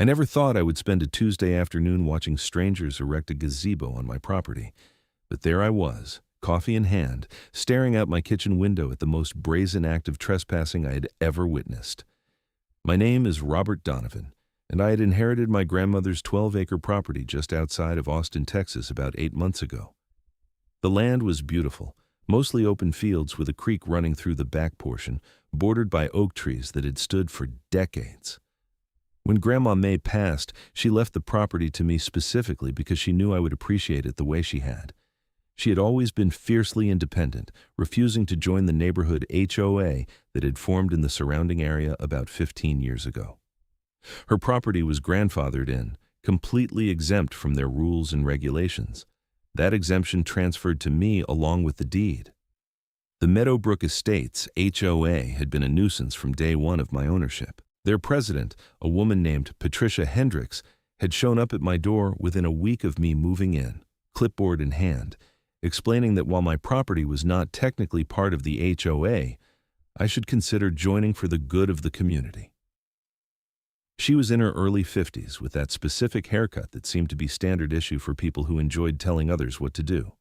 I never thought I would spend a Tuesday afternoon watching strangers erect a gazebo on my property, but there I was, coffee in hand, staring out my kitchen window at the most brazen act of trespassing I had ever witnessed. My name is Robert Donovan, and I had inherited my grandmother's 12-acre property just outside of Austin, Texas about 8 months ago. The land was beautiful, mostly open fields with a creek running through the back portion, bordered by oak trees that had stood for decades. When Grandma May passed, she left the property to me specifically because she knew I would appreciate it the way she had. She had always been fiercely independent, refusing to join the neighborhood HOA that had formed in the surrounding area about 15 years ago. Her property was grandfathered in, completely exempt from their rules and regulations. That exemption transferred to me along with the deed. The Meadowbrook Estates HOA had been a nuisance from day one of my ownership. Their president, a woman named Patricia Hendricks, had shown up at my door within a week of me moving in, clipboard in hand, explaining that while my property was not technically part of the HOA, I should consider joining for the good of the community. She was in her early 50s with that specific haircut that seemed to be standard issue for people who enjoyed telling others what to do.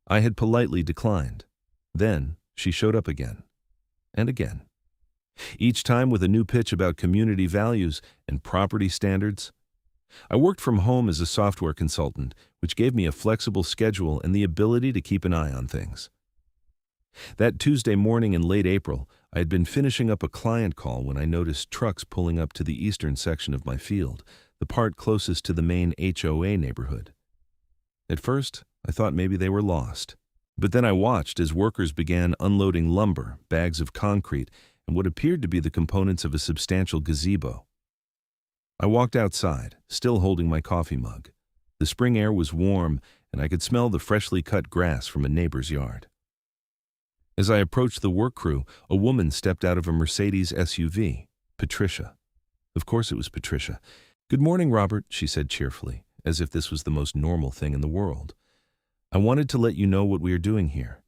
I had politely declined. Then she showed up again, and again. Each time with a new pitch about community values and property standards. I worked from home as a software consultant, which gave me a flexible schedule and the ability to keep an eye on things. That Tuesday morning in late April, I had been finishing up a client call when I noticed trucks pulling up to the eastern section of my field, the part closest to the main HOA neighborhood. At first, I thought maybe they were lost. But then I watched as workers began unloading lumber, bags of concrete, and what appeared to be the components of a substantial gazebo. I walked outside, still holding my coffee mug. The spring air was warm, and I could smell the freshly cut grass from a neighbor's yard. As I approached the work crew, a woman stepped out of a Mercedes SUV, Patricia. Of course it was Patricia. "Good morning, Robert," she said cheerfully, as if this was the most normal thing in the world. "I wanted to let you know what we are doing here."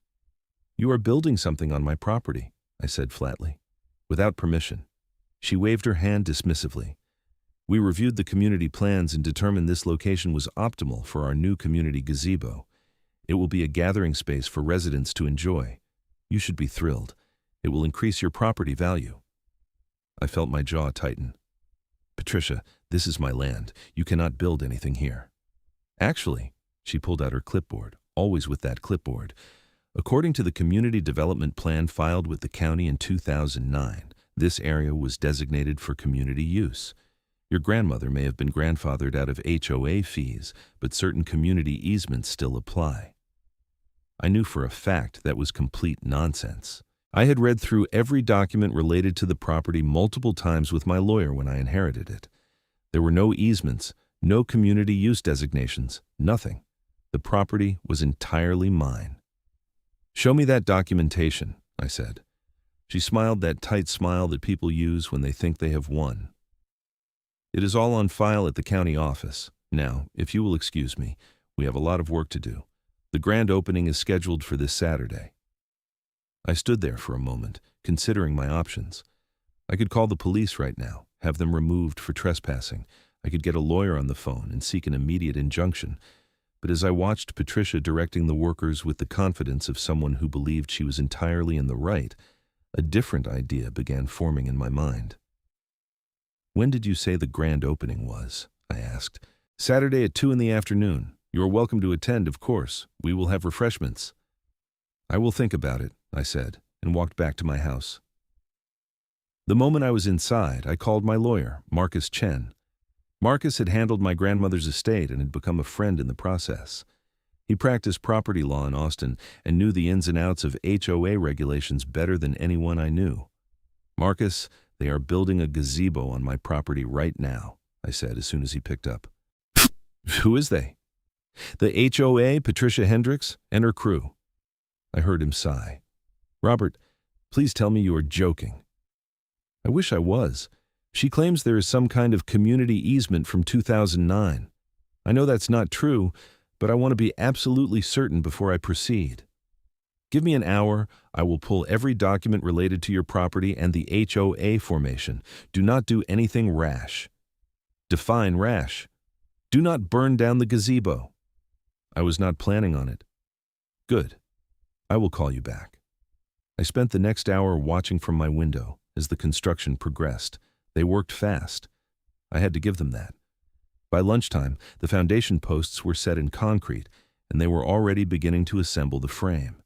"You are building something on my property," I said flatly. "Without permission." She waved her hand dismissively. "We reviewed the community plans and determined this location was optimal for our new community gazebo. It will be a gathering space for residents to enjoy. You should be thrilled. It will increase your property value." I felt my jaw tighten. "Patricia, this is my land. You cannot build anything here." "Actually," she pulled out her clipboard, always with that clipboard. "According to the community development plan filed with the county in 2009, this area was designated for community use. Your grandmother may have been grandfathered out of HOA fees, but certain community easements still apply." I knew for a fact that was complete nonsense. I had read through every document related to the property multiple times with my lawyer when I inherited it. There were no easements, no community use designations, nothing. The property was entirely mine. "Show me that documentation," I said. She smiled that tight smile that people use when they think they have won. "It is all on file at the county office. Now, if you will excuse me, we have a lot of work to do. The grand opening is scheduled for this Saturday." I stood there for a moment, considering my options. I could call the police right now, have them removed for trespassing. I could get a lawyer on the phone and seek an immediate injunction. But as I watched Patricia directing the workers with the confidence of someone who believed she was entirely in the right, a different idea began forming in my mind. "When did you say the grand opening was?" I asked. "Saturday at 2 in the afternoon. You are welcome to attend, of course. We will have refreshments." "I will think about it," I said, and walked back to my house. The moment I was inside, I called my lawyer, Marcus Chen. Marcus had handled my grandmother's estate and had become a friend in the process. He practiced property law in Austin and knew the ins and outs of HOA regulations better than anyone I knew. "Marcus, they are building a gazebo on my property right now," I said as soon as he picked up. "Who is they?" "The HOA, Patricia Hendricks, and her crew." I heard him sigh. "Robert, please tell me you are joking." "I wish I was. She claims there is some kind of community easement from 2009. I know that's not true, but I want to be absolutely certain before I proceed. Give me an hour. I will pull every document related to your property and the HOA formation. Do not do anything rash." Define rash. Do not burn down the gazebo. I was not planning on it. Good. I will call you back. I spent the next hour watching from my window as the construction progressed. They worked fast. I had to give them that. By lunchtime, the foundation posts were set in concrete, and they were already beginning to assemble the frame.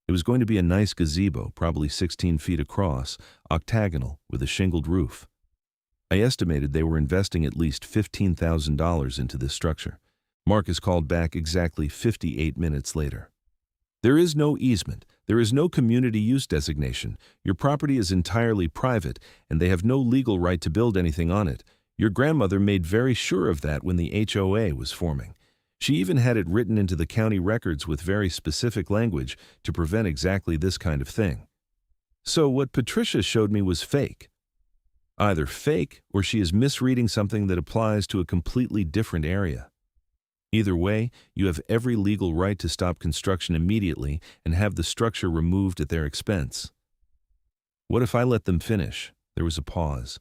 It was going to be a nice gazebo, probably 16 feet across, octagonal, with a shingled roof. I estimated they were investing at least $15,000 into this structure. Marcus called back exactly 58 minutes later. There is no easement. There is no community use designation. Your property is entirely private, and they have no legal right to build anything on it. Your grandmother made very sure of that when the HOA was forming. She even had it written into the county records with very specific language to prevent exactly this kind of thing. So what Patricia showed me was fake. Either fake or she is misreading something that applies to a completely different area. Either way, you have every legal right to stop construction immediately and have the structure removed at their expense. What if I let them finish? There was a pause.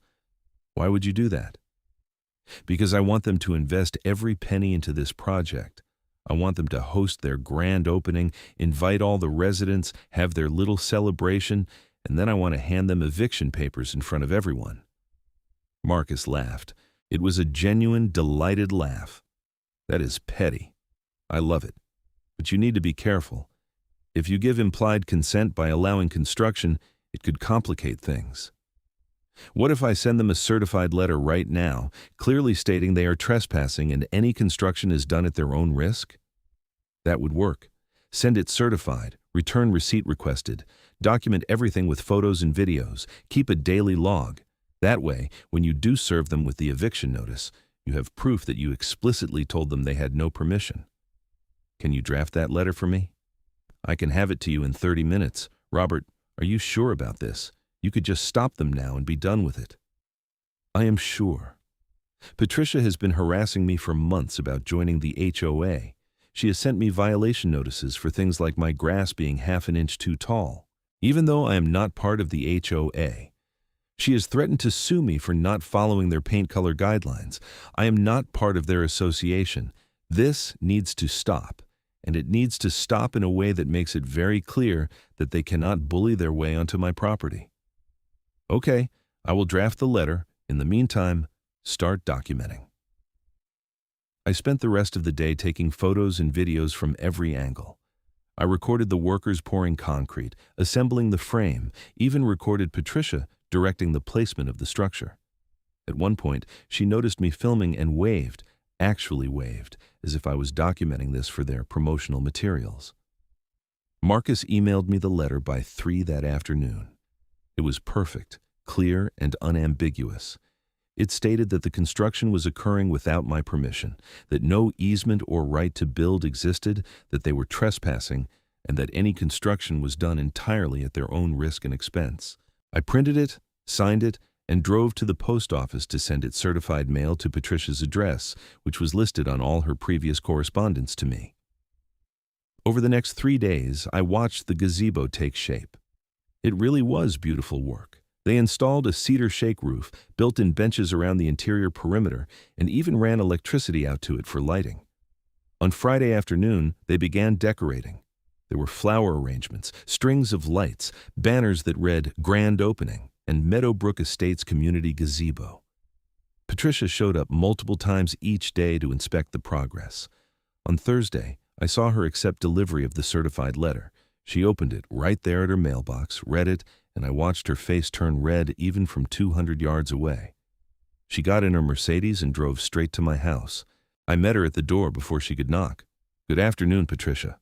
Why would you do that? Because I want them to invest every penny into this project. I want them to host their grand opening, invite all the residents, have their little celebration, and then I want to hand them eviction papers in front of everyone. Marcus laughed. It was a genuine, delighted laugh. That is petty. I love it. But you need to be careful. If you give implied consent by allowing construction, it could complicate things. What if I send them a certified letter right now, clearly stating they are trespassing and any construction is done at their own risk? That would work. Send it certified, return receipt requested, document everything with photos and videos, keep a daily log. That way, when you do serve them with the eviction notice, you have proof that you explicitly told them they had no permission. Can you draft that letter for me? I can have it to you in 30 minutes. Robert, are you sure about this? You could just stop them now and be done with it. I am sure. Patricia has been harassing me for months about joining the HOA. She has sent me violation notices for things like my grass being half an inch too tall, even though I am not part of the HOA. She has threatened to sue me for not following their paint color guidelines. I am not part of their association. This needs to stop, and it needs to stop in a way that makes it very clear that they cannot bully their way onto my property. Okay, I will draft the letter. In the meantime, start documenting. I spent the rest of the day taking photos and videos from every angle. I recorded the workers pouring concrete, assembling the frame, even recorded Patricia directing the placement of the structure. At one point, she noticed me filming and waved, actually waved, as if I was documenting this for their promotional materials. Marcus emailed me the letter by 3 that afternoon. It was perfect, clear, and unambiguous. It stated that the construction was occurring without my permission, that no easement or right to build existed, that they were trespassing, and that any construction was done entirely at their own risk and expense. I printed it, signed it, and drove to the post office to send it certified mail to Patricia's address, which was listed on all her previous correspondence to me. Over the next 3 days, I watched the gazebo take shape. It really was beautiful work. They installed a cedar shake roof, built in benches around the interior perimeter, and even ran electricity out to it for lighting. On Friday afternoon, they began decorating. There were flower arrangements, strings of lights, banners that read Grand Opening, and Meadowbrook Estates Community Gazebo. Patricia showed up multiple times each day to inspect the progress. On Thursday, I saw her accept delivery of the certified letter. She opened it right there at her mailbox, read it, and I watched her face turn red even from 200 yards away. She got in her Mercedes and drove straight to my house. I met her at the door before she could knock. "Good afternoon, Patricia."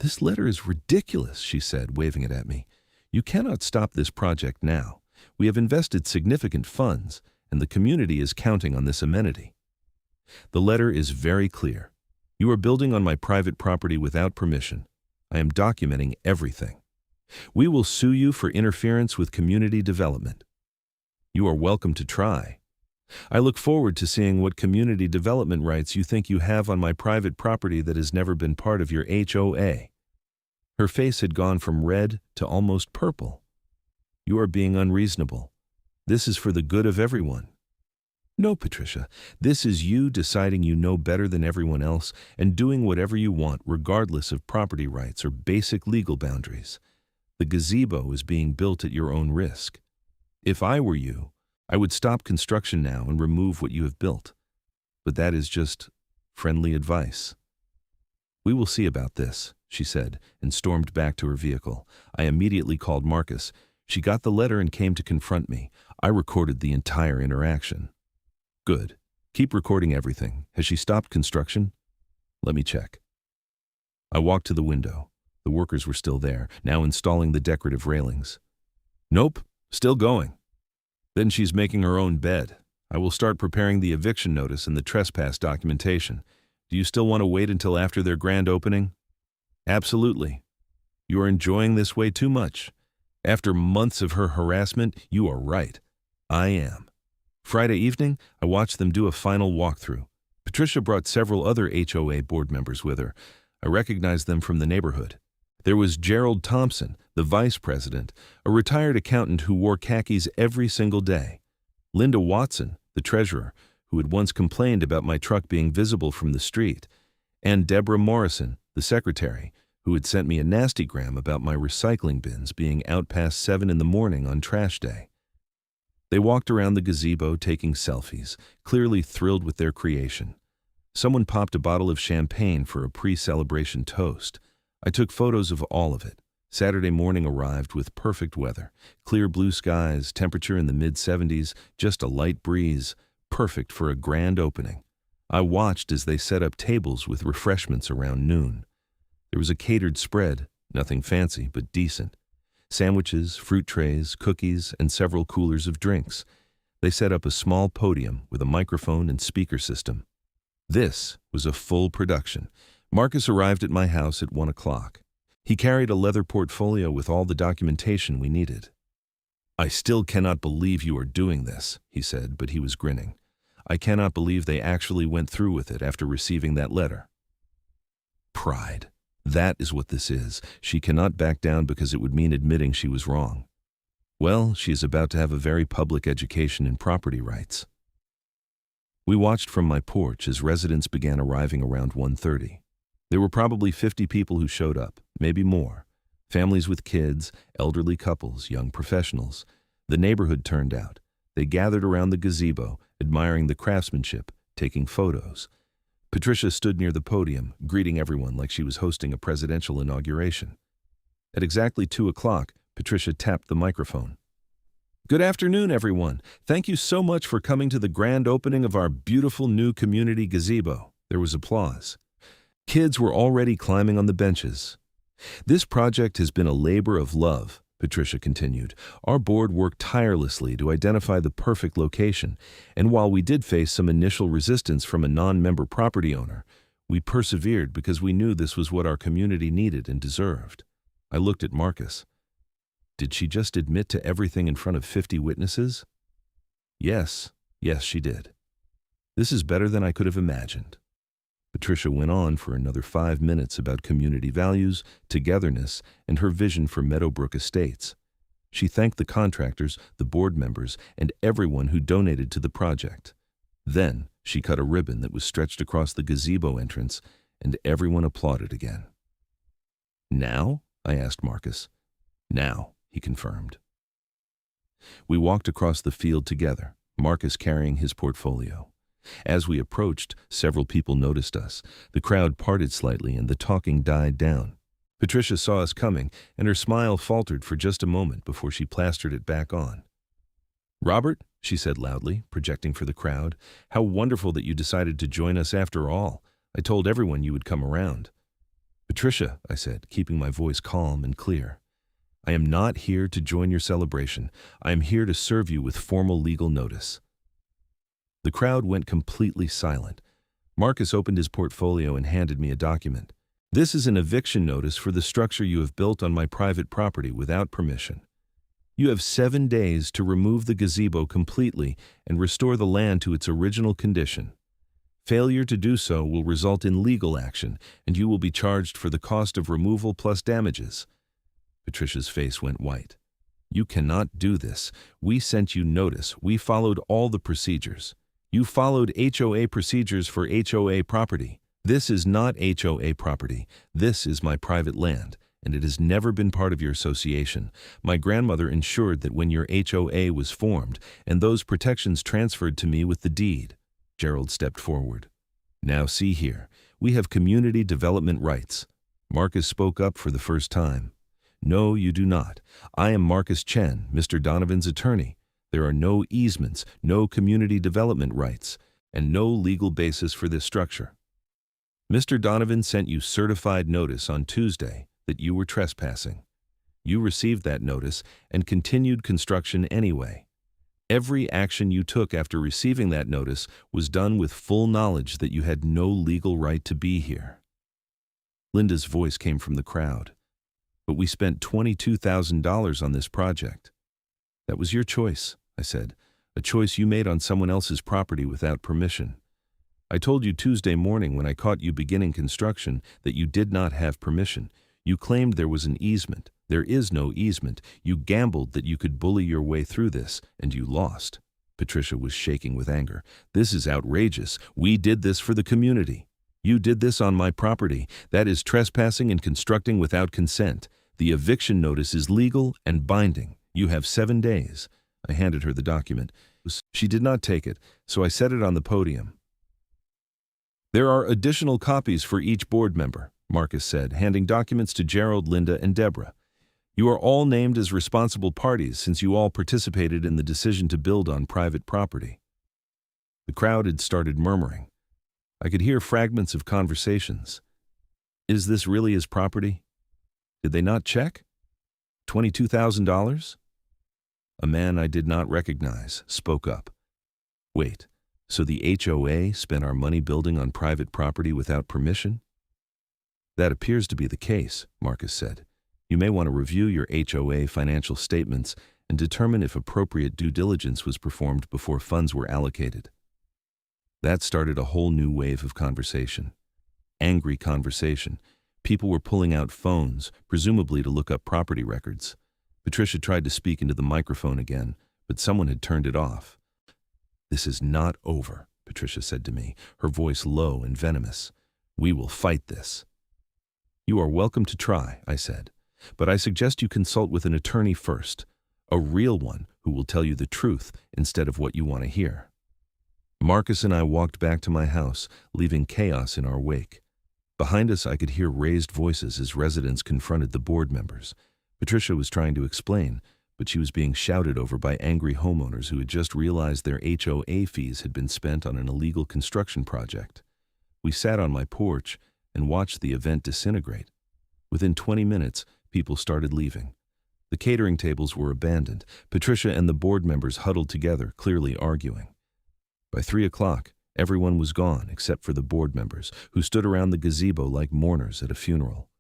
"This letter is ridiculous," she said, waving it at me. "You cannot stop this project now. We have invested significant funds, and the community is counting on this amenity." The letter is very clear. You are building on my private property without permission. I am documenting everything. We will sue you for interference with community development. You are welcome to try. I look forward to seeing what community development rights you think you have on my private property that has never been part of your HOA. Her face had gone from red to almost purple. You are being unreasonable. This is for the good of everyone. No, Patricia, this is you deciding you know better than everyone else and doing whatever you want regardless of property rights or basic legal boundaries. The gazebo is being built at your own risk. If I were you, I would stop construction now and remove what you have built. But that is just friendly advice. We will see about this, she said, and stormed back to her vehicle. I immediately called Marcus. She got the letter and came to confront me. I recorded the entire interaction. Good. Keep recording everything. Has she stopped construction? Let me check. I walked to the window. The workers were still there, now installing the decorative railings. Nope, still going. Then she's making her own bed. I will start preparing the eviction notice and the trespass documentation. Do you still want to wait until after their grand opening? Absolutely. You are enjoying this way too much. After months of her harassment, you are right. I am. Friday evening, I watched them do a final walkthrough. Patricia brought several other HOA board members with her. I recognized them from the neighborhood. There was Gerald Thompson, the vice president, a retired accountant who wore khakis every single day. Linda Watson, the treasurer, who had once complained about my truck being visible from the street, and Deborah Morrison, the secretary, who had sent me a nastygram about my recycling bins being out past 7 in the morning on trash day. They walked around the gazebo taking selfies, clearly thrilled with their creation. Someone popped a bottle of champagne for a pre-celebration toast. I took photos of all of it. Saturday morning arrived with perfect weather. Clear blue skies, temperature in the mid-70s, just a light breeze, perfect for a grand opening. I watched as they set up tables with refreshments around noon. There was a catered spread, nothing fancy but decent. Sandwiches, fruit trays, cookies, and several coolers of drinks. They set up a small podium with a microphone and speaker system. This was a full production. Marcus arrived at my house at 1 o'clock. He carried a leather portfolio with all the documentation we needed. I still cannot believe you are doing this, he said, but he was grinning. I cannot believe they actually went through with it after receiving that letter. Pride. That is what this is. She cannot back down because it would mean admitting she was wrong. Well, she is about to have a very public education in property rights. We watched from my porch as residents began arriving around 1:30. There were probably 50 people who showed up, maybe more. Families with kids, elderly couples, young professionals. The neighborhood turned out. They gathered around the gazebo, admiring the craftsmanship, taking photos. Patricia stood near the podium, greeting everyone like she was hosting a presidential inauguration. At exactly 2 o'clock, Patricia tapped the microphone. Good afternoon, everyone. Thank you so much for coming to the grand opening of our beautiful new community gazebo. There was applause. Kids were already climbing on the benches. This project has been a labor of love, Patricia continued. Our board worked tirelessly to identify the perfect location, and while we did face some initial resistance from a non-member property owner, we persevered because we knew this was what our community needed and deserved. I looked at Marcus. Did she just admit to everything in front of 50 witnesses? Yes, she did. This is better than I could have imagined. Patricia went on for another 5 minutes about community values, togetherness, and her vision for Meadowbrook Estates. She thanked the contractors, the board members, and everyone who donated to the project. Then she cut a ribbon that was stretched across the gazebo entrance, and everyone applauded again. Now? I asked Marcus. Now, he confirmed. We walked across the field together, Marcus carrying his portfolio. As we approached, several people noticed us. The crowd parted slightly and the talking died down. Patricia saw us coming, and her smile faltered for just a moment before she plastered it back on. Robert, she said loudly, projecting for the crowd, how wonderful that you decided to join us after all. I told everyone you would come around. Patricia, I said, keeping my voice calm and clear. I am not here to join your celebration. I am here to serve you with formal legal notice. The crowd went completely silent. Marcus opened his portfolio and handed me a document. This is an eviction notice for the structure you have built on my private property without permission. You have 7 days to remove the gazebo completely and restore the land to its original condition. Failure to do so will result in legal action, and you will be charged for the cost of removal plus damages. Patricia's face went white. You cannot do this. We sent you notice. We followed all the procedures. You followed HOA procedures for HOA property. This is not HOA property. This is my private land, and it has never been part of your association. My grandmother ensured that when your HOA was formed, and those protections transferred to me with the deed." Gerald stepped forward. "Now see here, we have community development rights." Marcus spoke up for the first time. "No, you do not. I am Marcus Chen, Mr. Donovan's attorney. There are no easements, no community development rights, and no legal basis for this structure. Mr. Donovan sent you certified notice on Tuesday that you were trespassing. You received that notice and continued construction anyway. Every action you took after receiving that notice was done with full knowledge that you had no legal right to be here." Linda's voice came from the crowd. "But we spent $22,000 on this project." "That was your choice," I said, "a choice you made on someone else's property without permission. I told you Tuesday morning when I caught you beginning construction that you did not have permission. You claimed there was an easement. There is no easement. You gambled that you could bully your way through this, and you lost." Patricia was shaking with anger. "This is outrageous. We did this for the community. You did this on my property. That is trespassing and constructing without consent. The eviction notice is legal and binding. You have 7 days. I handed her the document. She did not take it, so I set it on the podium. "There are additional copies for each board member," Marcus said, handing documents to Gerald, Linda, and Deborah. "You are all named as responsible parties since you all participated in the decision to build on private property." The crowd had started murmuring. I could hear fragments of conversations. Is this really his property? Did they not check? $22,000? A man I did not recognize spoke up. "Wait, so the HOA spent our money building on private property without permission?" "That appears to be the case," Marcus said. "You may want to review your HOA financial statements and determine if appropriate due diligence was performed before funds were allocated." That started a whole new wave of conversation. Angry conversation. People were pulling out phones, presumably to look up property records. Patricia tried to speak into the microphone again, but someone had turned it off. "This is not over," Patricia said to me, her voice low and venomous. "We will fight this." "You are welcome to try," I said, "but I suggest you consult with an attorney first, a real one who will tell you the truth instead of what you want to hear." Marcus and I walked back to my house, leaving chaos in our wake. Behind us, I could hear raised voices as residents confronted the board members. Patricia was trying to explain, but she was being shouted over by angry homeowners who had just realized their HOA fees had been spent on an illegal construction project. We sat on my porch and watched the event disintegrate. Within 20 minutes, people started leaving. The catering tables were abandoned. Patricia and the board members huddled together, clearly arguing. By 3 o'clock, everyone was gone except for the board members, who stood around the gazebo like mourners at a funeral.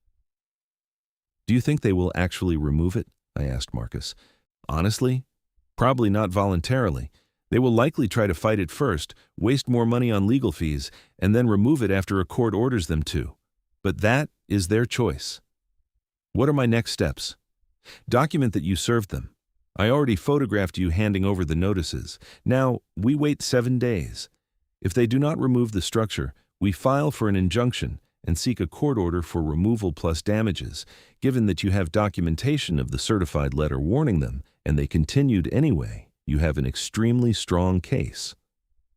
"Do you think they will actually remove it?" I asked Marcus. "Honestly? Probably not voluntarily. They will likely try to fight it first, waste more money on legal fees, and then remove it after a court orders them to. But that is their choice." "What are my next steps?" "Document that you served them. I already photographed you handing over the notices. Now, we wait 7 days. If they do not remove the structure, we file for an injunction and seek a court order for removal plus damages. Given that you have documentation of the certified letter warning them, and they continued anyway, you have an extremely strong case."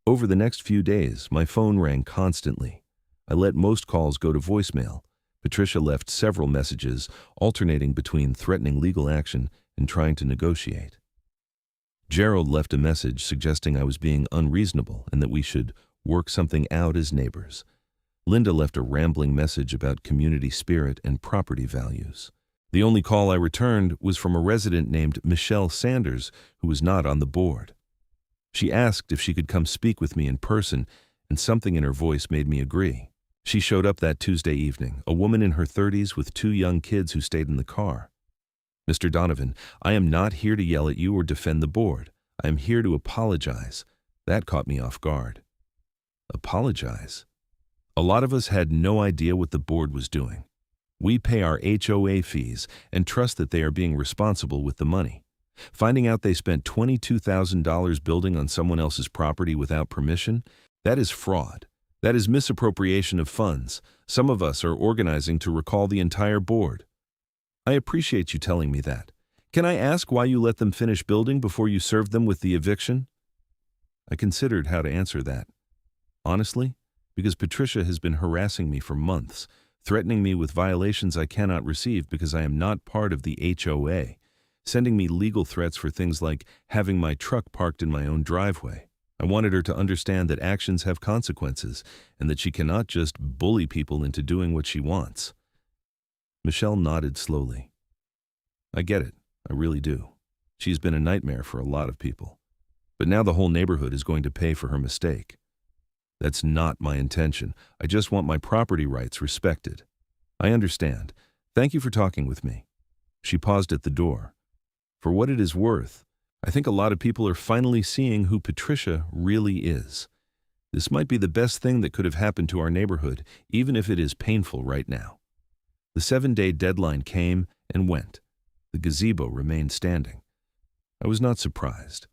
Over the next few days, my phone rang constantly. I let most calls go to voicemail. Patricia left several messages, alternating between threatening legal action and trying to negotiate. Gerald left a message suggesting I was being unreasonable and that we should work something out as neighbors. Linda left a rambling message about community spirit and property values. The only call I returned was from a resident named Michelle Sanders, who was not on the board. She asked if she could come speak with me in person, and something in her voice made me agree. She showed up that Tuesday evening, a woman in her 30s with 2 young kids who stayed in the car. "Mr. Donovan, I am not here to yell at you or defend the board. I am here to apologize." That caught me off guard. Apologize? A lot of us had no idea what the board was doing. We pay our HOA fees and trust that they are being responsible with the money. Finding out they spent $22,000 building on someone else's property without permission? That is fraud. That is misappropriation of funds. Some of us are organizing to recall the entire board. I appreciate you telling me that. Can I ask why you let them finish building before you served them with the eviction? I considered how to answer that. Honestly, because Patricia has been harassing me for months, threatening me with violations I cannot receive because I am not part of the HOA, sending me legal threats for things like having my truck parked in my own driveway. I wanted her to understand that actions have consequences and that she cannot just bully people into doing what she wants. Michelle nodded slowly. I get it. I really do. She's been a nightmare for a lot of people. But now the whole neighborhood is going to pay for her mistake. That's not my intention. I just want my property rights respected. I understand. Thank you for talking with me. She paused at the door. For what it is worth, I think a lot of people are finally seeing who Patricia really is. This might be the best thing that could have happened to our neighborhood, even if it is painful right now. The 7-day deadline came and went. The gazebo remained standing. I was not surprised.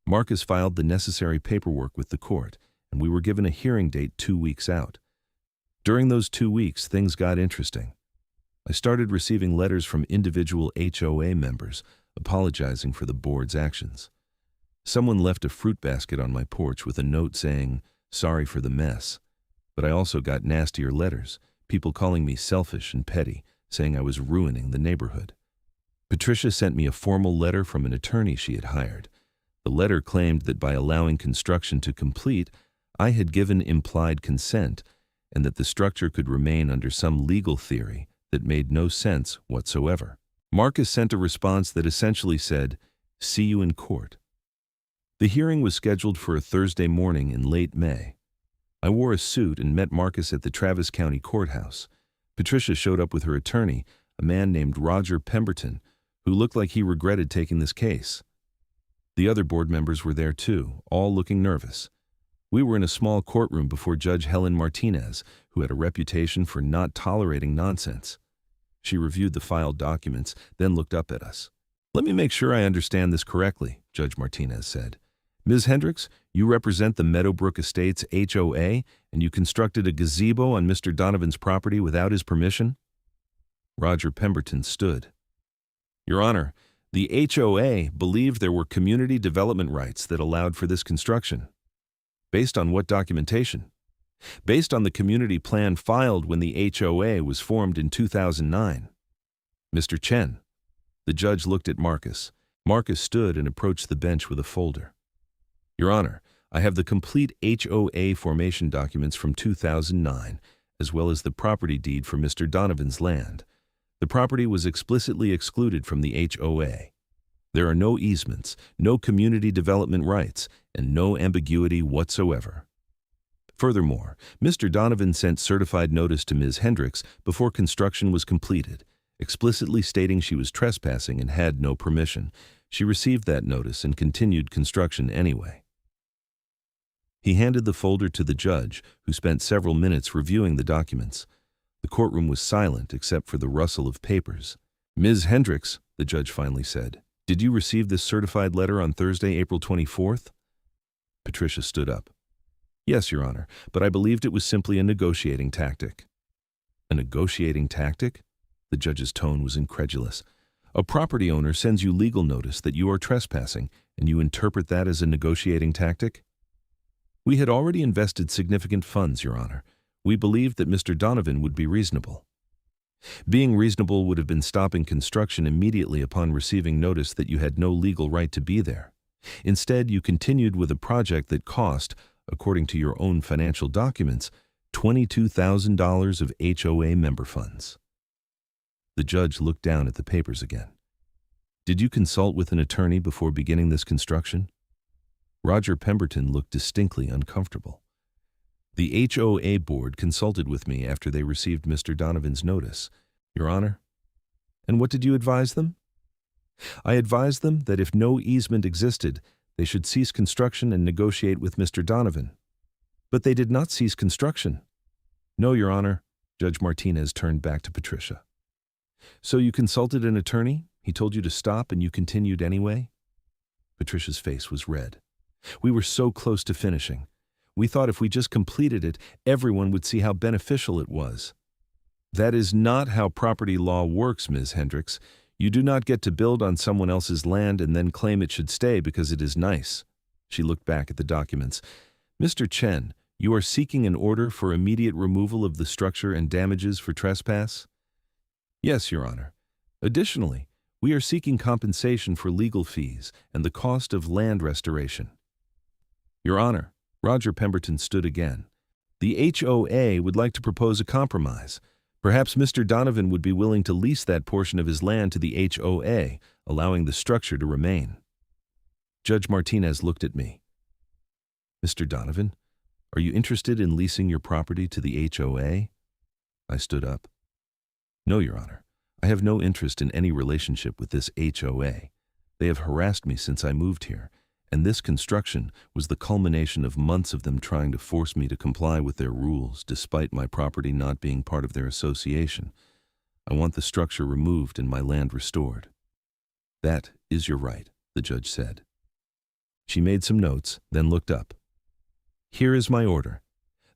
Marcus filed the necessary paperwork with the court, and we were given a hearing date 2 weeks out. During those 2 weeks, things got interesting. I started receiving letters from individual HOA members apologizing for the board's actions. Someone left a fruit basket on my porch with a note saying, "Sorry for the mess." But I also got nastier letters, people calling me selfish and petty, saying I was ruining the neighborhood. Patricia sent me a formal letter from an attorney she had hired. The letter claimed that by allowing construction to complete, I had given implied consent and that the structure could remain under some legal theory that made no sense whatsoever. Marcus sent a response that essentially said, "See you in court." The hearing was scheduled for a Thursday morning in late May. I wore a suit and met Marcus at the Travis County Courthouse. Patricia showed up with her attorney, a man named Roger Pemberton, who looked like he regretted taking this case. The other board members were there too, all looking nervous. We were in a small courtroom before Judge Helen Martinez, who had a reputation for not tolerating nonsense. She reviewed the filed documents, then looked up at us. "Let me make sure I understand this correctly," Judge Martinez said. "Ms. Hendricks, you represent the Meadowbrook Estates HOA, and you constructed a gazebo on Mr. Donovan's property without his permission?" Roger Pemberton stood. "Your Honor, the HOA believed there were community development rights that allowed for this construction." "Based on what documentation?" "Based on the community plan filed when the HOA was formed in 2009. "Mr. Chen." The judge looked at Marcus. Marcus stood and approached the bench with a folder. "Your Honor, I have the complete HOA formation documents from 2009, as well as the property deed for Mr. Donovan's land. The property was explicitly excluded from the HOA. There are no easements, no community development rights, and no ambiguity whatsoever. Furthermore, Mr. Donovan sent certified notice to Ms. Hendricks before construction was completed, explicitly stating she was trespassing and had no permission. She received that notice and continued construction anyway." He handed the folder to the judge, who spent several minutes reviewing the documents. The courtroom was silent except for the rustle of papers. "Ms. Hendricks," the judge finally said, "did you receive this certified letter on Thursday, April 24th? Patricia stood up. "Yes, Your Honor, but I believed it was simply a negotiating tactic." "A negotiating tactic?" The judge's tone was incredulous. "A property owner sends you legal notice that you are trespassing, and you interpret that as a negotiating tactic?" "We had already invested significant funds, Your Honor. We believed that Mr. Donovan would be reasonable." "Being reasonable would have been stopping construction immediately upon receiving notice that you had no legal right to be there. Instead, you continued with a project that cost, according to your own financial documents, $22,000 of HOA member funds." The judge looked down at the papers again. "Did you consult with an attorney before beginning this construction?" Roger Pemberton looked distinctly uncomfortable. "The HOA board consulted with me after they received Mr. Donovan's notice, Your Honor." "And what did you advise them?" "I advised them that if no easement existed, they should cease construction and negotiate with Mr. Donovan." "But they did not cease construction." "No, Your Honor." Judge Martinez turned back to Patricia. "So you consulted an attorney? He told you to stop and you continued anyway? Patricia's face was red. We were so close to finishing. We thought if we just completed it, everyone would see how beneficial it was. That is not how property law works, Ms. Hendricks. You do not get to build on someone else's land and then claim it should stay because it is nice. She looked back at the documents. Mr. Chen, you are seeking an order for immediate removal of the structure and damages for trespass? Yes, Your Honor. Additionally, we are seeking compensation for legal fees and the cost of land restoration. Your Honor, Roger Pemberton stood again. The HOA would like to propose a compromise. Perhaps Mr. Donovan would be willing to lease that portion of his land to the HOA, allowing the structure to remain. Judge Martinez looked at me. Mr. Donovan, are you interested in leasing your property to the HOA? I stood up. No, Your Honor. I have no interest in any relationship with this HOA. They have harassed me since I moved here, and this construction was the culmination of months of them trying to force me to comply with their rules despite my property not being part of their association. I want the structure removed and my land restored. That is your right, the judge said. She made some notes, then looked up. Here is my order.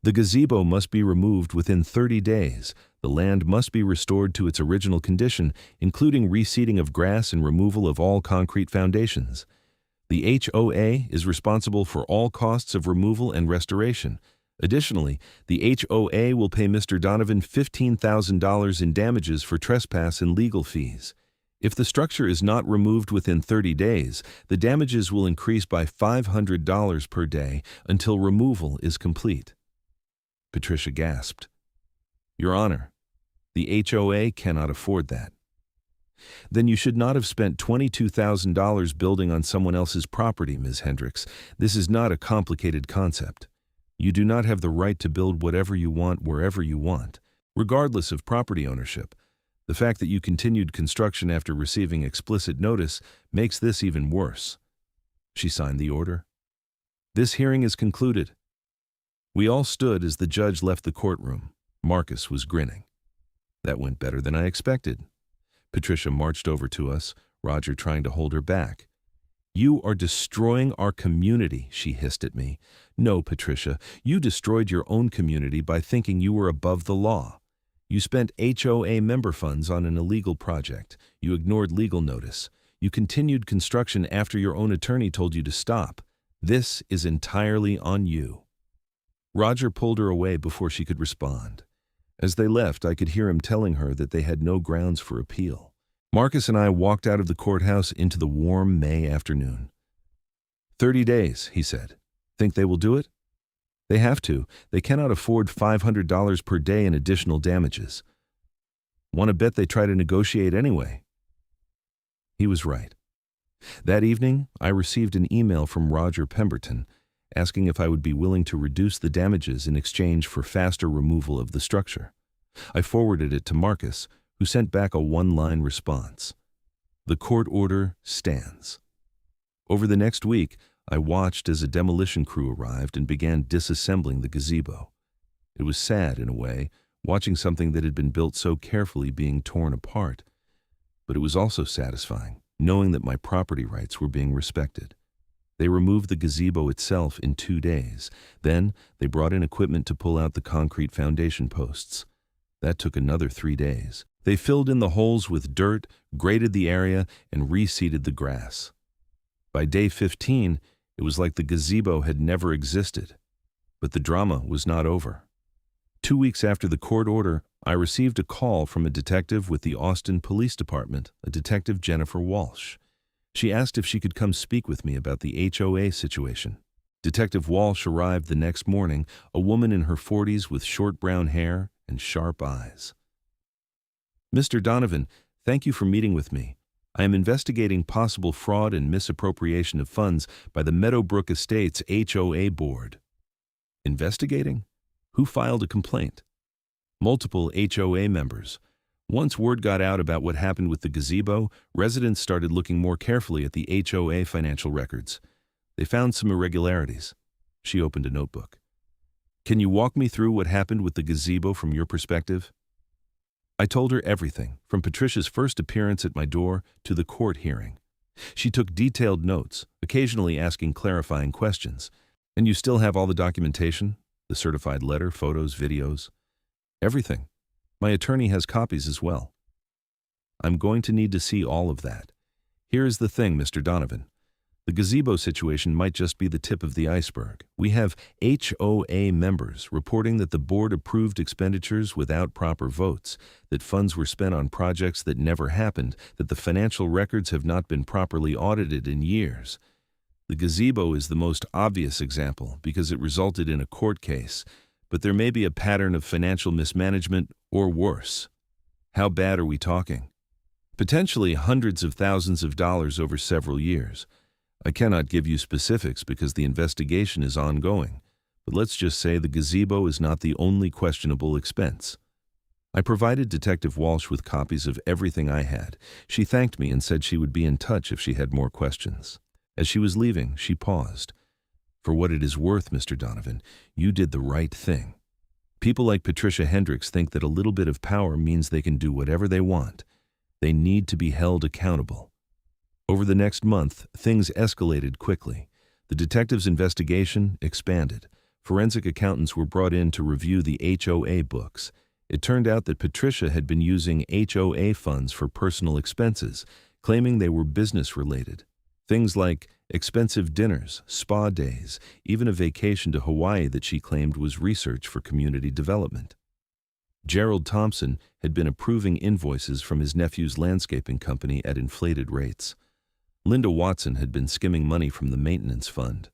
The gazebo must be removed within 30 days. The land must be restored to its original condition, including reseeding of grass and removal of all concrete foundations. The HOA is responsible for all costs of removal and restoration. Additionally, the HOA will pay Mr. Donovan $15,000 in damages for trespass and legal fees. If the structure is not removed within 30 days, the damages will increase by $500 per day until removal is complete. Patricia gasped. Your Honor, the HOA cannot afford that. Then you should not have spent $22,000 building on someone else's property, Ms. Hendricks. This is not a complicated concept. You do not have the right to build whatever you want wherever you want, regardless of property ownership. The fact that you continued construction after receiving explicit notice makes this even worse. She signed the order. This hearing is concluded. We all stood as the judge left the courtroom. Marcus was grinning. That went better than I expected. Patricia marched over to us, Roger trying to hold her back. You are destroying our community, she hissed at me. No, Patricia, you destroyed your own community by thinking you were above the law. You spent HOA member funds on an illegal project. You ignored legal notice. You continued construction after your own attorney told you to stop. This is entirely on you. Roger pulled her away before she could respond. As they left, I could hear him telling her that they had no grounds for appeal. Marcus and I walked out of the courthouse into the warm May afternoon. 30 days, he said. Think they will do it? They have to. They cannot afford $500 per day in additional damages. Want to bet they try to negotiate anyway? He was right. That evening, I received an email from Roger Pemberton asking if I would be willing to reduce the damages in exchange for faster removal of the structure. I forwarded it to Marcus, who sent back a one-line response. The court order stands. Over the next week, I watched as a demolition crew arrived and began disassembling the gazebo. It was sad, in a way, watching something that had been built so carefully being torn apart. But it was also satisfying, knowing that my property rights were being respected. They removed the gazebo itself in 2 days. Then, they brought in equipment to pull out the concrete foundation posts. That took another 3 days. They filled in the holes with dirt, graded the area, and reseeded the grass. By day 15, it was like the gazebo had never existed. But the drama was not over. 2 weeks after the court order, I received a call from a detective with the Austin Police Department, a Detective Jennifer Walsh. She asked if she could come speak with me about the HOA situation. Detective Walsh arrived the next morning, a woman in her 40s with short brown hair and sharp eyes. Mr. Donovan, thank you for meeting with me. I am investigating possible fraud and misappropriation of funds by the Meadowbrook Estates HOA board. Investigating? Who filed a complaint? Multiple HOA members. Once word got out about what happened with the gazebo, residents started looking more carefully at the HOA financial records. They found some irregularities. She opened a notebook. Can you walk me through what happened with the gazebo from your perspective? I told her everything, from Patricia's first appearance at my door to the court hearing. She took detailed notes, occasionally asking clarifying questions. "And you still have all the documentation? The certified letter, photos, videos?" "Everything. My attorney has copies as well." "I'm going to need to see all of that. Here is the thing, Mr. Donovan. The gazebo situation might just be the tip of the iceberg. We have HOA members reporting that the board approved expenditures without proper votes, that funds were spent on projects that never happened, that the financial records have not been properly audited in years. The gazebo is the most obvious example because it resulted in a court case, but there may be a pattern of financial mismanagement or worse." "How bad are we talking?" "Potentially hundreds of thousands of dollars over several years. I cannot give you specifics because the investigation is ongoing, but let's just say the gazebo is not the only questionable expense." I provided Detective Walsh with copies of everything I had. She thanked me and said she would be in touch if she had more questions. As she was leaving, she paused. "For what it is worth, Mr. Donovan, you did the right thing. People like Patricia Hendricks think that a little bit of power means they can do whatever they want. They need to be held accountable." Over the next month, things escalated quickly. The detective's investigation expanded. Forensic accountants were brought in to review the HOA books. It turned out that Patricia had been using HOA funds for personal expenses, claiming they were business-related. Things like expensive dinners, spa days, even a vacation to Hawaii that she claimed was research for community development. Gerald Thompson had been approving invoices from his nephew's landscaping company at inflated rates. Linda Watson had been skimming money from the maintenance fund.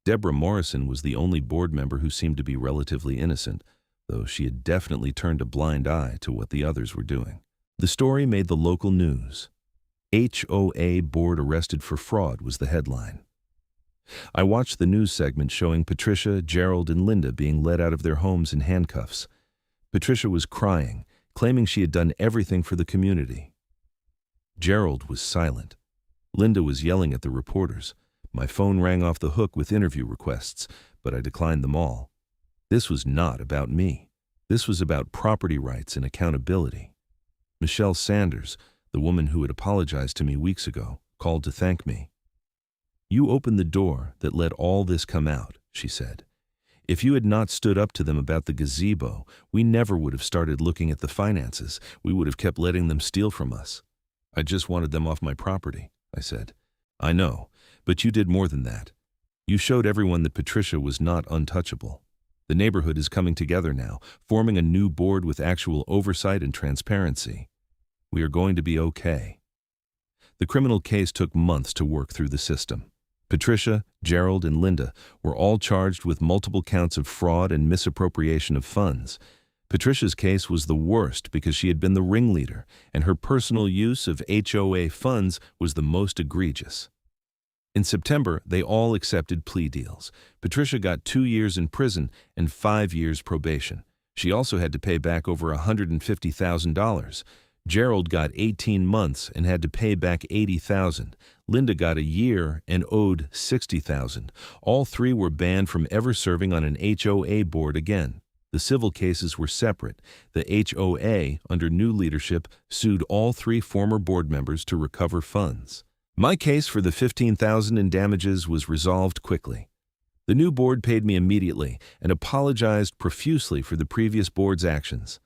Deborah Morrison was the only board member who seemed to be relatively innocent, though she had definitely turned a blind eye to what the others were doing. The story made the local news. "HOA board arrested for fraud" was the headline. I watched the news segment showing Patricia, Gerald, and Linda being led out of their homes in handcuffs. Patricia was crying, claiming she had done everything for the community. Gerald was silent. Linda was yelling at the reporters. My phone rang off the hook with interview requests, but I declined them all. This was not about me. This was about property rights and accountability. Michelle Sanders, the woman who had apologized to me weeks ago, called to thank me. "You opened the door that let all this come out," she said. "If you had not stood up to them about the gazebo, we never would have started looking at the finances. We would have kept letting them steal from us." "I just wanted them off my property," I said. "I know, but you did more than that. You showed everyone that Patricia was not untouchable. The neighborhood is coming together now, forming a new board with actual oversight and transparency. We are going to be okay." The criminal case took months to work through the system. Patricia, Gerald, and Linda were all charged with multiple counts of fraud and misappropriation of funds. Patricia's case was the worst because she had been the ringleader, and her personal use of HOA funds was the most egregious. In September, they all accepted plea deals. Patricia got 2 years in prison and 5 years probation. She also had to pay back over $150,000. Gerald got 18 months and had to pay back $80,000. Linda got a year and owed $60,000. All three were banned from ever serving on an HOA board again. The civil cases were separate. The HOA, under new leadership, sued all three former board members to recover funds. My case for the $15,000 in damages was resolved quickly. The new board paid me immediately and apologized profusely for the previous board's actions.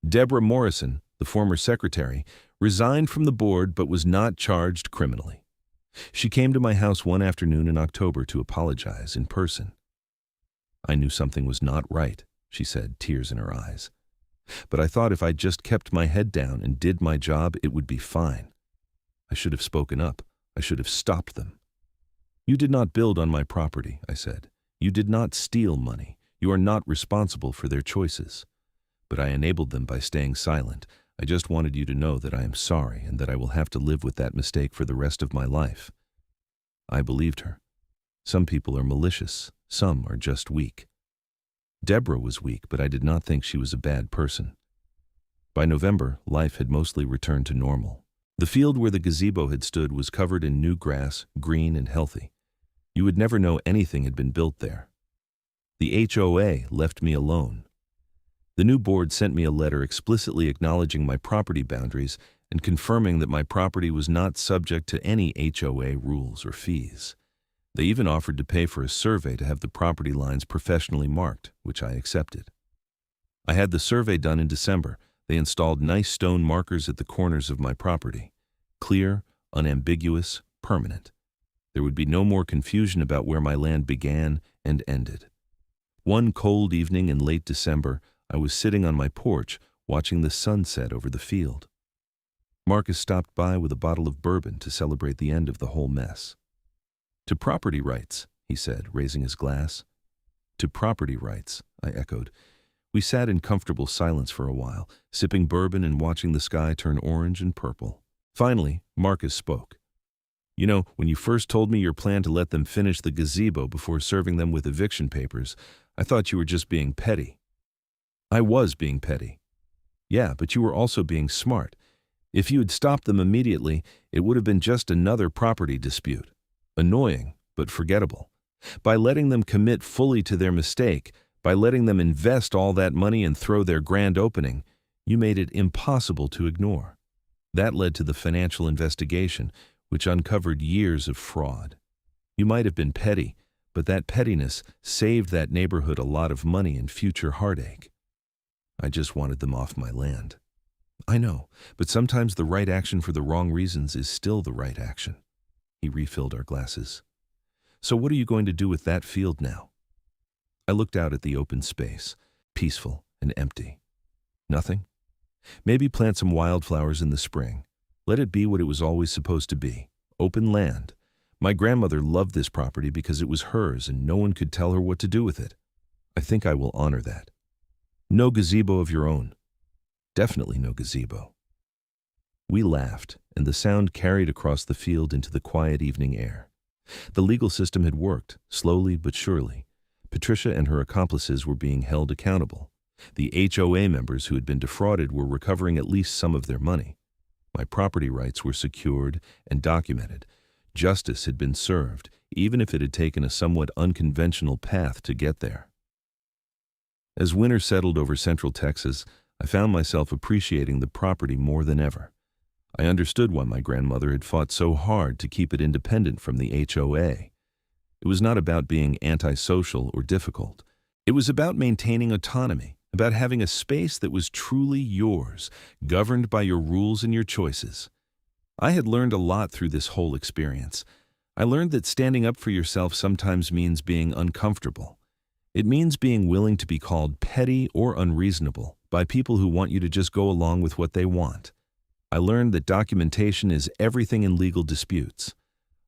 Deborah Morrison, the former secretary, resigned from the board but was not charged criminally. She came to my house one afternoon in October to apologize in person. "I knew something was not right," she said, tears in her eyes. "But I thought if I just kept my head down and did my job, it would be fine. I should have spoken up. I should have stopped them." "You did not build on my property," I said. "You did not steal money. You are not responsible for their choices. But I enabled them by staying silent. I just wanted you to know that I am sorry and that I will have to live with that mistake for the rest of my life." I believed her. Some people are malicious. Some are just weak. Deborah was weak, but I did not think she was a bad person. By November, life had mostly returned to normal. The field where the gazebo had stood was covered in new grass, green and healthy. You would never know anything had been built there. The HOA left me alone. The new board sent me a letter explicitly acknowledging my property boundaries and confirming that my property was not subject to any HOA rules or fees. They even offered to pay for a survey to have the property lines professionally marked, which I accepted. I had the survey done in December. They installed nice stone markers at the corners of my property. Clear, unambiguous, permanent. There would be no more confusion about where my land began and ended. One cold evening in late December, I was sitting on my porch watching the sunset over the field. Marcus stopped by with a bottle of bourbon to celebrate the end of the whole mess. "To property rights," he said, raising his glass. "To property rights," I echoed. We sat in comfortable silence for a while, sipping bourbon and watching the sky turn orange and purple. Finally, Marcus spoke. "You know, when you first told me your plan to let them finish the gazebo before serving them with eviction papers, I thought you were just being petty." "I was being petty." "Yeah, but you were also being smart. If you had stopped them immediately, it would have been just another property dispute. Annoying, but forgettable. By letting them commit fully to their mistake, by letting them invest all that money and throw their grand opening, you made it impossible to ignore. That led to the financial investigation, which uncovered years of fraud. You might have been petty, but that pettiness saved that neighborhood a lot of money and future heartache. I just wanted them off my land." "I know, but sometimes the right action for the wrong reasons is still the right action." He refilled our glasses. "So what are you going to do with that field now?" I looked out at the open space, peaceful and empty. "Nothing. Maybe plant some wildflowers in the spring. Let it be what it was always supposed to be, open land. My grandmother loved this property because it was hers and no one could tell her what to do with it. I think I will honor that. No gazebo of your own." "Definitely no gazebo." We laughed, and the sound carried across the field into the quiet evening air. The legal system had worked, slowly but surely. Patricia and her accomplices were being held accountable. The HOA members who had been defrauded were recovering at least some of their money. My property rights were secured and documented. Justice had been served, even if it had taken a somewhat unconventional path to get there. As winter settled over Central Texas, I found myself appreciating the property more than ever. I understood why my grandmother had fought so hard to keep it independent from the HOA. It was not about being antisocial or difficult. It was about maintaining autonomy, about having a space that was truly yours, governed by your rules and your choices. I had learned a lot through this whole experience. I learned that standing up for yourself sometimes means being uncomfortable. It means being willing to be called petty or unreasonable by people who want you to just go along with what they want. I learned that documentation is everything in legal disputes.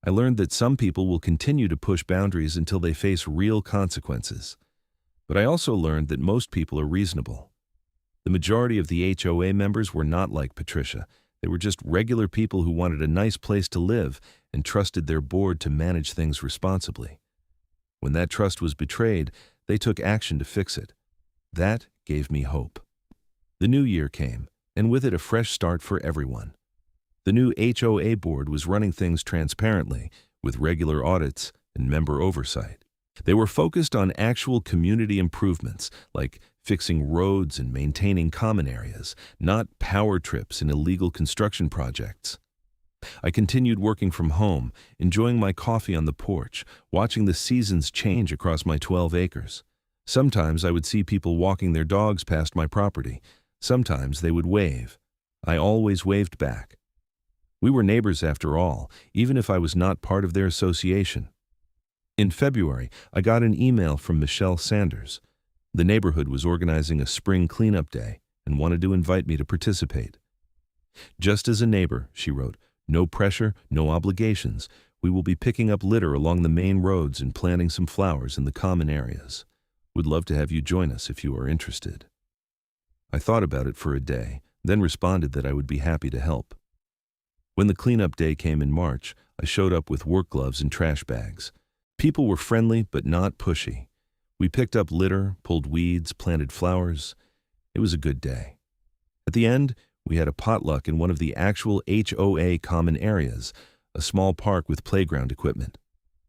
I learned that some people will continue to push boundaries until they face real consequences. But I also learned that most people are reasonable. The majority of the HOA members were not like Patricia. They were just regular people who wanted a nice place to live and trusted their board to manage things responsibly. When that trust was betrayed, they took action to fix it. That gave me hope. The new year came, and with it a fresh start for everyone. The new HOA board was running things transparently, with regular audits and member oversight. They were focused on actual community improvements, like fixing roads and maintaining common areas, not power trips and illegal construction projects. I continued working from home, enjoying my coffee on the porch, watching the seasons change across my 12 acres. Sometimes I would see people walking their dogs past my property. Sometimes they would wave. I always waved back. We were neighbors after all, even if I was not part of their association. In February, I got an email from Michelle Sanders. The neighborhood was organizing a spring cleanup day and wanted to invite me to participate. "Just as a neighbor," she wrote, "no pressure, no obligations. We will be picking up litter along the main roads and planting some flowers in the common areas. Would love to have you join us if you are interested." I thought about it for a day, then responded that I would be happy to help. When the cleanup day came in March, I showed up with work gloves and trash bags. People were friendly but not pushy. We picked up litter, pulled weeds, planted flowers. It was a good day. At the end, we had a potluck in one of the actual HOA common areas, a small park with playground equipment.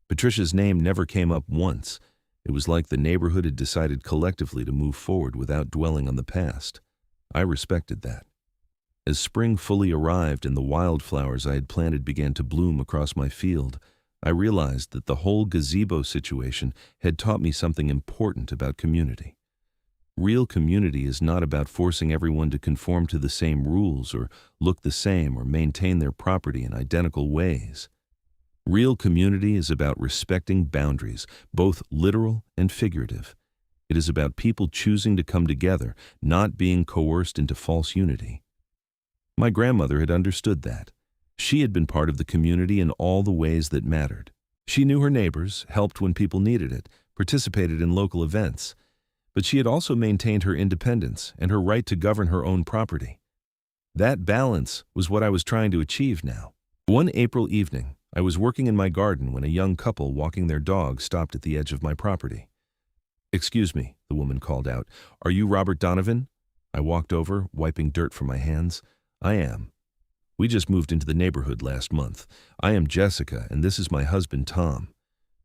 Patricia's name never came up once. It was like the neighborhood had decided collectively to move forward without dwelling on the past. I respected that. As spring fully arrived and the wildflowers I had planted began to bloom across my field, I realized that the whole gazebo situation had taught me something important about community. Real community is not about forcing everyone to conform to the same rules or look the same or maintain their property in identical ways. Real community is about respecting boundaries, both literal and figurative. It is about people choosing to come together, not being coerced into false unity. My grandmother had understood that. She had been part of the community in all the ways that mattered. She knew her neighbors, helped when people needed it, participated in local events. But she had also maintained her independence and her right to govern her own property. That balance was what I was trying to achieve now. One April evening, I was working in my garden when a young couple walking their dog stopped at the edge of my property. "Excuse me," the woman called out. "Are you Robert Donovan?" I walked over, wiping dirt from my hands. "I am. We just moved into the neighborhood last month. I am Jessica, and this is my husband, Tom.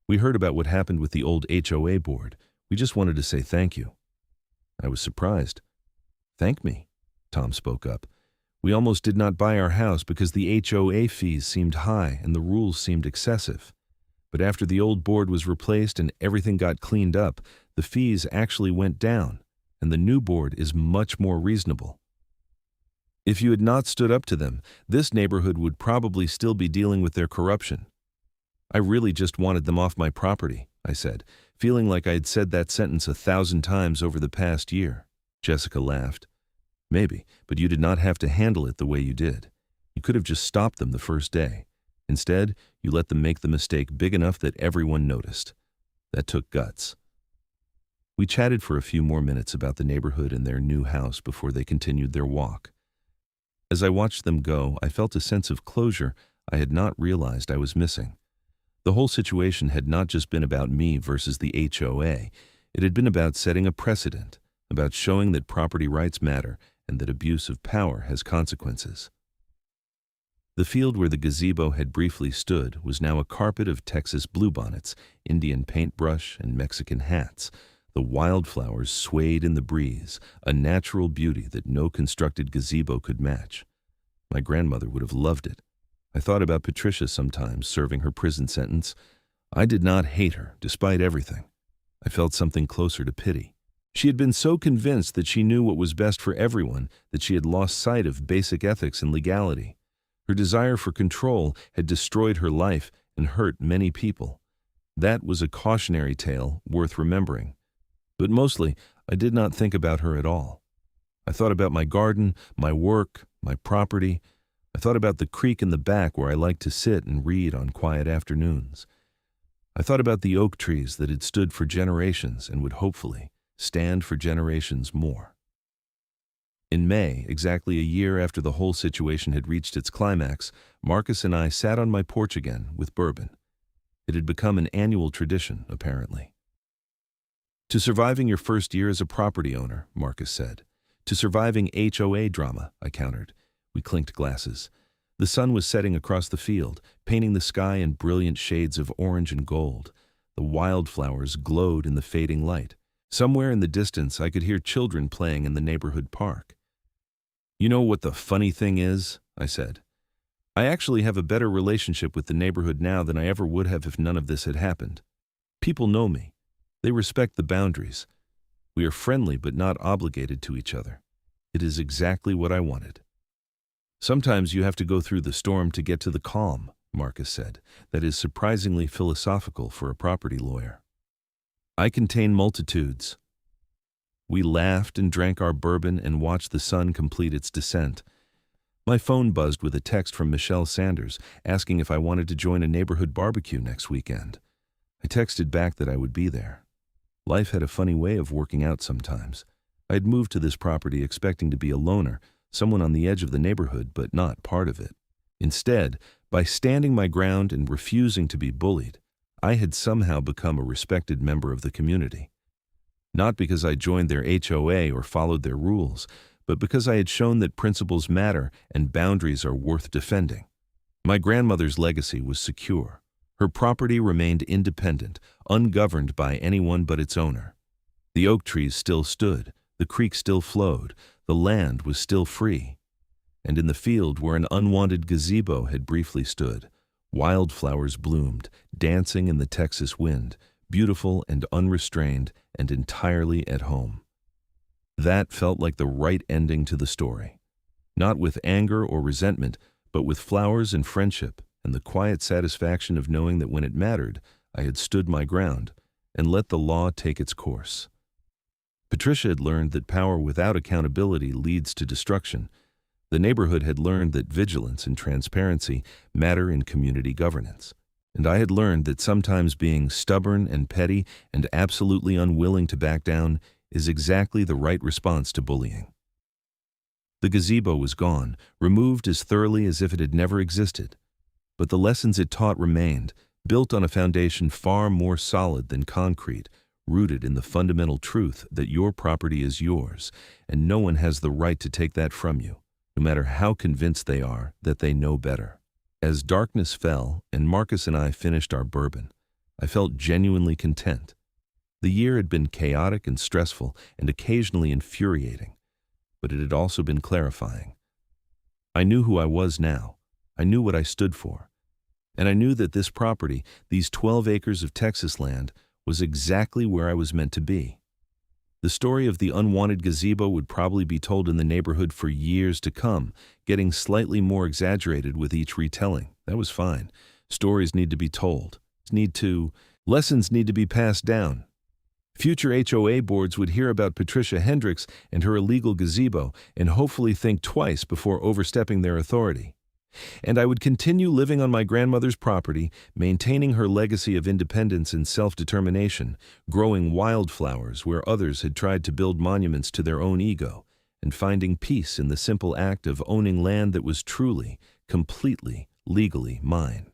We heard about what happened with the old HOA board. We just wanted to say thank you." I was surprised. "Thank me," Tom spoke up. "We almost did not buy our house because the HOA fees seemed high and the rules seemed excessive. But after the old board was replaced and everything got cleaned up, the fees actually went down, and the new board is much more reasonable. If you had not stood up to them, this neighborhood would probably still be dealing with their corruption." "I really just wanted them off my property," I said, feeling like I had said that sentence 1,000 times over the past year. Jessica laughed. "Maybe, but you did not have to handle it the way you did. You could have just stopped them the first day. Instead, you let them make the mistake big enough that everyone noticed. That took guts." We chatted for a few more minutes about the neighborhood and their new house before they continued their walk. As I watched them go, I felt a sense of closure I had not realized I was missing. The whole situation had not just been about me versus the HOA. It had been about setting a precedent, about showing that property rights matter and that abuse of power has consequences. The field where the gazebo had briefly stood was now a carpet of Texas bluebonnets, Indian paintbrush, and Mexican hats. The wildflowers swayed in the breeze, a natural beauty that no constructed gazebo could match. My grandmother would have loved it. I thought about Patricia sometimes serving her prison sentence. I did not hate her, despite everything. I felt something closer to pity. She had been so convinced that she knew what was best for everyone that she had lost sight of basic ethics and legality. Her desire for control had destroyed her life and hurt many people. That was a cautionary tale worth remembering. But mostly, I did not think about her at all. I thought about my garden, my work, my property. I thought about the creek in the back where I liked to sit and read on quiet afternoons. I thought about the oak trees that had stood for generations and would hopefully stand for generations more. In May, exactly a year after the whole situation had reached its climax, Marcus and I sat on my porch again with bourbon. It had become an annual tradition, apparently. "To surviving your first year as a property owner," Marcus said. "To surviving HOA drama," I countered. We clinked glasses. The sun was setting across the field, painting the sky in brilliant shades of orange and gold. The wildflowers glowed in the fading light. Somewhere in the distance, I could hear children playing in the neighborhood park. "You know what the funny thing is?" I said. "I actually have a better relationship with the neighborhood now than I ever would have if none of this had happened. People know me. They respect the boundaries. We are friendly but not obligated to each other. It is exactly what I wanted." "Sometimes you have to go through the storm to get to the calm," Marcus said. "That is surprisingly philosophical for a property lawyer." "I contain multitudes." We laughed and drank our bourbon and watched the sun complete its descent. My phone buzzed with a text from Michelle Sanders asking if I wanted to join a neighborhood barbecue next weekend. I texted back that I would be there. Life had a funny way of working out sometimes. I had moved to this property expecting to be a loner, someone on the edge of the neighborhood but not part of it. Instead, by standing my ground and refusing to be bullied, I had somehow become a respected member of the community. Not because I joined their HOA or followed their rules, but because I had shown that principles matter and boundaries are worth defending. My grandmother's legacy was secure. Her property remained independent, ungoverned by anyone but its owner. The oak trees still stood, the creek still flowed, the land was still free. And in the field where an unwanted gazebo had briefly stood, wildflowers bloomed, dancing in the Texas wind, beautiful and unrestrained and entirely at home. That felt like the right ending to the story. Not with anger or resentment, but with flowers and friendship and the quiet satisfaction of knowing that when it mattered, I had stood my ground and let the law take its course. Patricia had learned that power without accountability leads to destruction. The neighborhood had learned that vigilance and transparency matter in community governance. And I had learned that sometimes being stubborn and petty and absolutely unwilling to back down is exactly the right response to bullying. The gazebo was gone, removed as thoroughly as if it had never existed. But the lessons it taught remained, built on a foundation far more solid than concrete, rooted in the fundamental truth that your property is yours, and no one has the right to take that from you, no matter how convinced they are that they know better. As darkness fell and Marcus and I finished our bourbon, I felt genuinely content. The year had been chaotic and stressful and occasionally infuriating, but it had also been clarifying. I knew who I was now. I knew what I stood for. And I knew that this property, these 12 acres of Texas land, was exactly where I was meant to be. The story of the unwanted gazebo would probably be told in the neighborhood for years to come, getting slightly more exaggerated with each retelling. That was fine. Stories need to be told. Lessons need to be passed down. Future HOA boards would hear about Patricia Hendricks and her illegal gazebo and hopefully think twice before overstepping their authority. And I would continue living on my grandmother's property, maintaining her legacy of independence and self-determination, growing wildflowers where others had tried to build monuments to their own ego, and finding peace in the simple act of owning land that was truly, completely, legally mine.